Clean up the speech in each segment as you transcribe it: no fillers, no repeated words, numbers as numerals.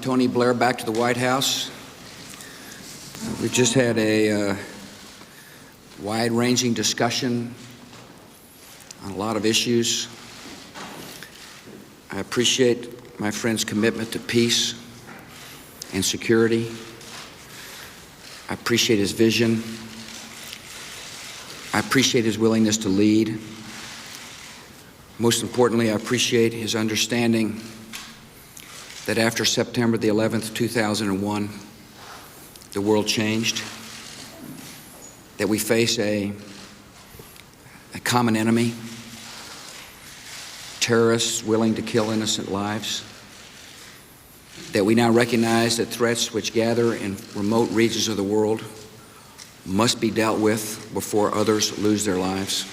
Tony Blair back to the White House. We've just had a wide-ranging discussion on a lot of issues. I appreciate my friend's commitment to peace and security. I appreciate his vision. I appreciate his willingness to lead. Most importantly, I appreciate his understanding that after September the 11th, 2001, the world changed, that we face a common enemy, terrorists willing to kill innocent lives, that we now recognize that threats which gather in remote regions of the world must be dealt with before others lose their lives.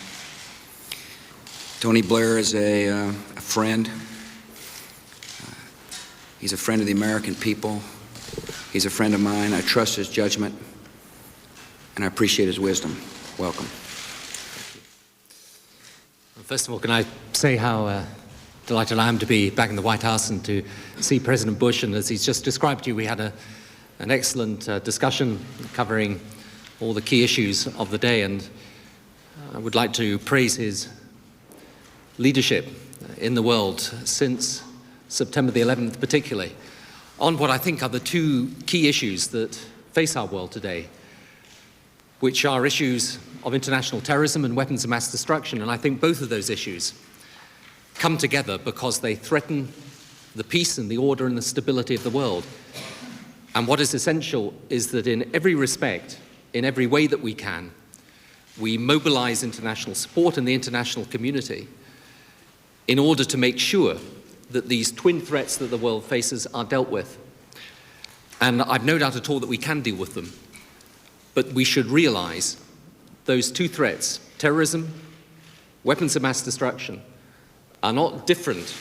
Tony Blair is a friend. He's a friend of the American people. He's a friend of mine. I trust his judgment, and I appreciate his wisdom. Welcome. Well, first of all, can I say how delighted I am to be back in the White House and to see President Bush. And as he's just described to you, we had an excellent discussion covering all the key issues of the day. And I would like to praise his leadership in the world since September the 11th, particularly, on what I think are the two key issues that face our world today, which are issues of international terrorism and weapons of mass destruction. And I think both of those issues come together because they threaten the peace and the order and the stability of the world. And what is essential is that in every respect, in every way that we can, we mobilize international support and the international community in order to make sure that these twin threats that the world faces are dealt with. And I've no doubt at all that we can deal with them. But we should realize those two threats, terrorism, weapons of mass destruction, are not different.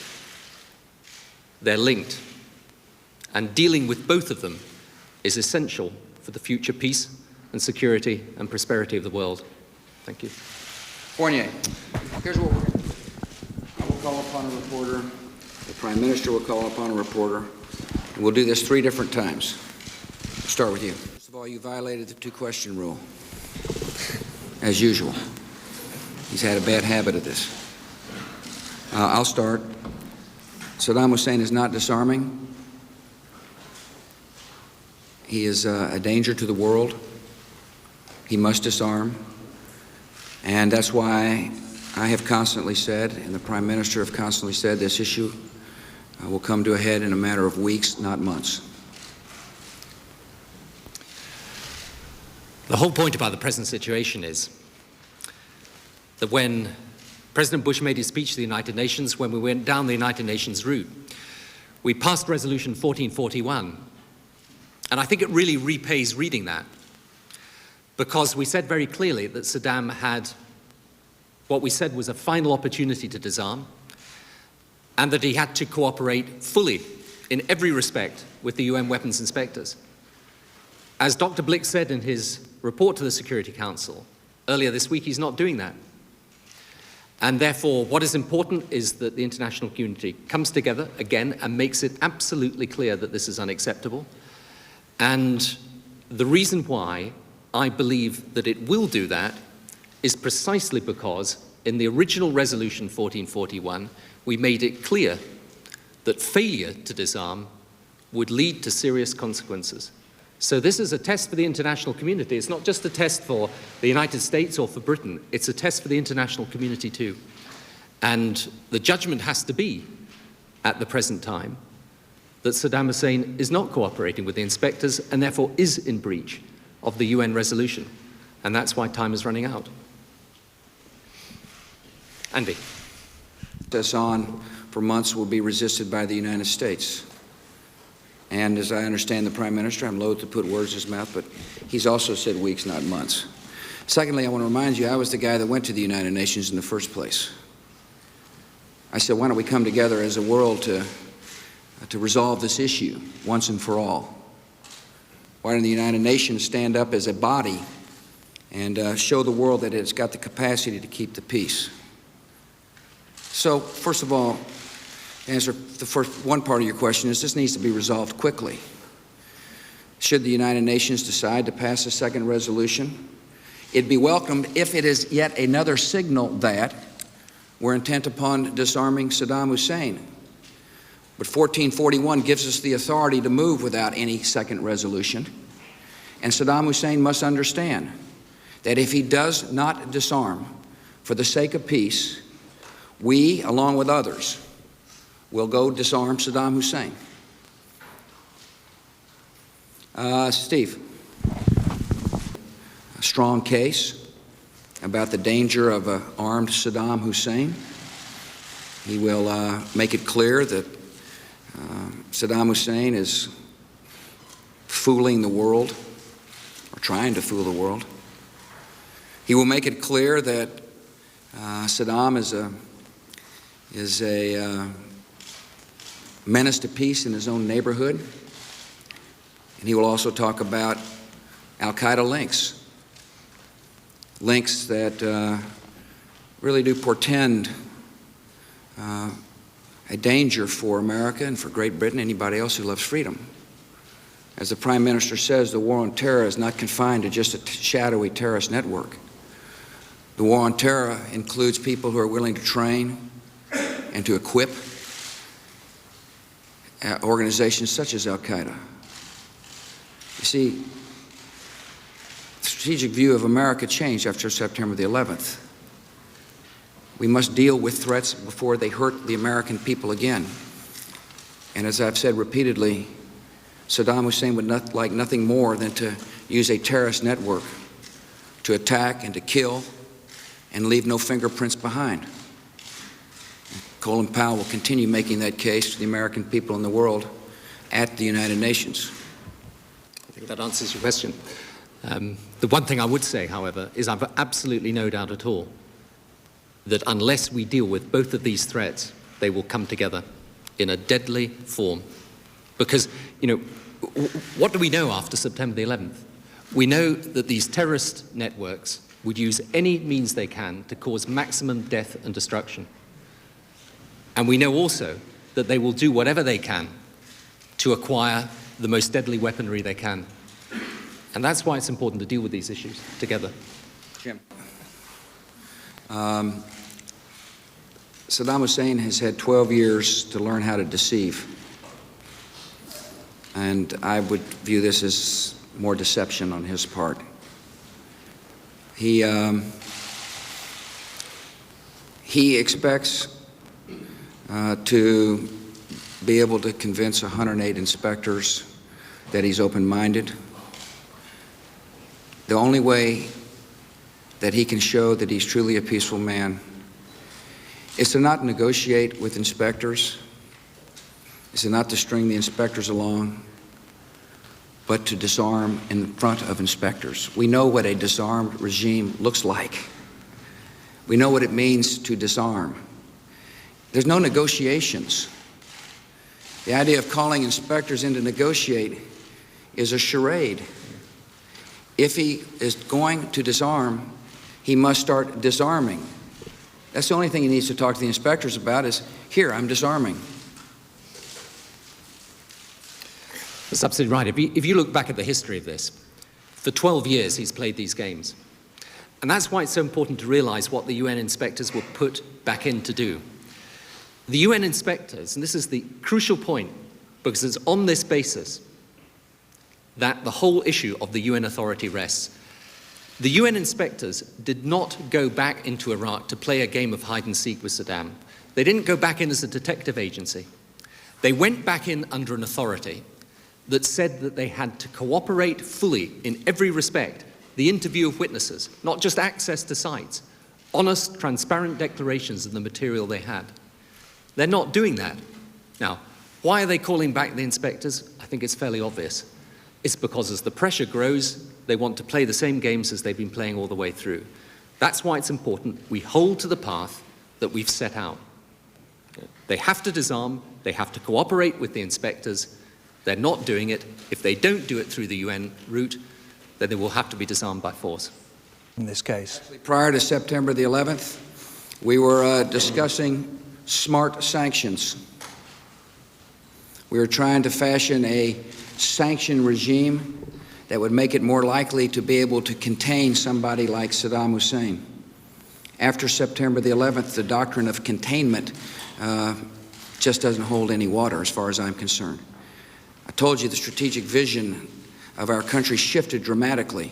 They're linked. And dealing with both of them is essential for the future peace and security and prosperity of the world. Thank you. Fournier, here's what we're going to do. I will call upon a reporter. The Prime Minister will call upon a reporter. And we'll do this 3 different times. I'll start with you. First of all, you violated the 2-question rule, as usual. He's had a bad habit of this. I'll start. Saddam Hussein is not disarming. He is a danger to the world. He must disarm. And that's why I have constantly said, and the Prime Minister have constantly said, this issue will come to a head in a matter of weeks, not months. The whole point about the present situation is that when President Bush made his speech to the United Nations, when we went down the United Nations route, we passed Resolution 1441. And I think it really repays reading that, because we said very clearly that Saddam had what we said was a final opportunity to disarm, and that he had to cooperate fully in every respect with the UN weapons inspectors. As Dr. Blick said in his report to the Security Council earlier this week, he's not doing that. And therefore, what is important is that the international community comes together again and makes it absolutely clear that this is unacceptable. And the reason why I believe that it will do that is precisely because in the original Resolution 1441, we made it clear that failure to disarm would lead to serious consequences. So this is a test for the international community. It's not just a test for the United States or for Britain. It's a test for the international community too. And the judgment has to be, at the present time, that Saddam Hussein is not cooperating with the inspectors and therefore is in breach of the UN resolution. And that's why time is running out. Andy. This on for months will be resisted by the United States. And as I understand the Prime Minister, I'm loath to put words in his mouth, but he's also said weeks, not months. Secondly, I want to remind you, I was the guy that went to the United Nations in the first place. I said, why don't we come together as a world to resolve this issue once and for all? Why don't the United Nations stand up as a body and show the world that it's got the capacity to keep the peace? So, first of all, To answer the first one part of your question is this needs to be resolved quickly. Should the United Nations decide to pass a second resolution, it'd be welcomed if it is yet another signal that we're intent upon disarming Saddam Hussein. But 1441 gives us the authority to move without any second resolution. And Saddam Hussein must understand that if he does not disarm for the sake of peace, we, along with others, will go disarm Saddam Hussein. Steve, a strong case about the danger of an armed Saddam Hussein. He will make it clear that Saddam Hussein is fooling the world, or trying to fool the world. He will make it clear that Saddam is a menace to peace in his own neighborhood. And he will also talk about al-Qaeda links that really do portend a danger for America and for Great Britain, anybody else who loves freedom. As the Prime Minister says, the war on terror is not confined to just a shadowy terrorist network. The war on terror includes people who are willing to train and to equip organizations such as al-Qaeda. You see, the strategic view of America changed after September the 11th. We must deal with threats before they hurt the American people again. And as I've said repeatedly, Saddam Hussein would like nothing more than to use a terrorist network to attack and to kill and leave no fingerprints behind. Colin Powell will continue making that case to the American people and the world at the United Nations. I think that answers your question. The one thing I would say, however, is I've absolutely no doubt at all that unless we deal with both of these threats, they will come together in a deadly form. Because, you know, what do we know after September the 11th? We know that these terrorist networks would use any means they can to cause maximum death and destruction. And we know also that they will do whatever they can to acquire the most deadly weaponry they can. And that's why it's important to deal with these issues together. Jim. Saddam Hussein has had 12 years to learn how to deceive. And I would view this as more deception on his part. He expects to be able to convince 108 inspectors that he's open-minded. The only way that he can show that he's truly a peaceful man is to not negotiate with inspectors, is to not to string the inspectors along, but to disarm in front of inspectors. We know what a disarmed regime looks like. We know what it means to disarm. There's no negotiations. The idea of calling inspectors in to negotiate is a charade. If he is going to disarm, he must start disarming. That's the only thing he needs to talk to the inspectors about is, here, I'm disarming. That's absolutely right. If you look back at the history of this, for 12 years he's played these games. And that's why it's so important to realize what the UN inspectors were put back in to do. The UN inspectors, and this is the crucial point, because it's on this basis that the whole issue of the UN authority rests. The UN inspectors did not go back into Iraq to play a game of hide and seek with Saddam. They didn't go back in as a detective agency. They went back in under an authority that said that they had to cooperate fully in every respect, the interview of witnesses, not just access to sites, honest, transparent declarations of the material they had. They're not doing that. Now, why are they calling back the inspectors? I think it's fairly obvious. It's because as the pressure grows, they want to play the same games as they've been playing all the way through. That's why it's important we hold to the path that we've set out. They have to disarm, they have to cooperate with the inspectors. They're not doing it. If they don't do it through the UN route, then they will have to be disarmed by force. In this case. Prior to September the 11th, we were discussing smart sanctions. We are trying to fashion a sanction regime that would make it more likely to be able to contain somebody like Saddam Hussein. After September the 11th, the doctrine of containment just doesn't hold any water as far as I'm concerned. I told you the strategic vision of our country shifted dramatically.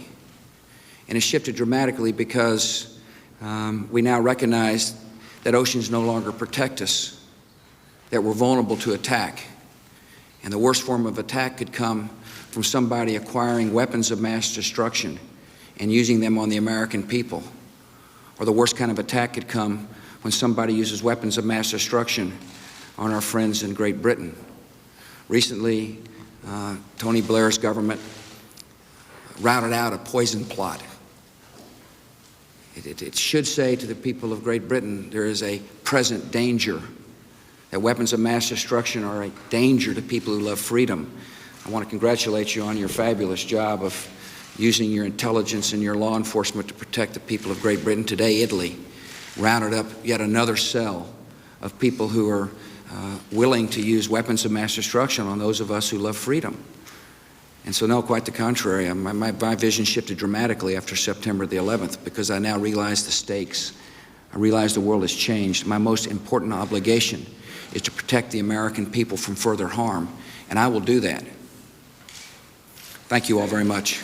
And it shifted dramatically because we now recognize that oceans no longer protect us, that we're vulnerable to attack. And the worst form of attack could come from somebody acquiring weapons of mass destruction and using them on the American people. Or the worst kind of attack could come when somebody uses weapons of mass destruction on our friends in Great Britain. Recently, Tony Blair's government routed out a poison plot. It should say to the people of Great Britain, there is a present danger, that weapons of mass destruction are a danger to people who love freedom. I want to congratulate you on your fabulous job of using your intelligence and your law enforcement to protect the people of Great Britain. Today, Italy rounded up yet another cell of people who are willing to use weapons of mass destruction on those of us who love freedom. And so, no, quite the contrary. My vision shifted dramatically after September the 11th because I now realize the stakes. I realize the world has changed. My most important obligation is to protect the American people from further harm, and I will do that. Thank you all very much.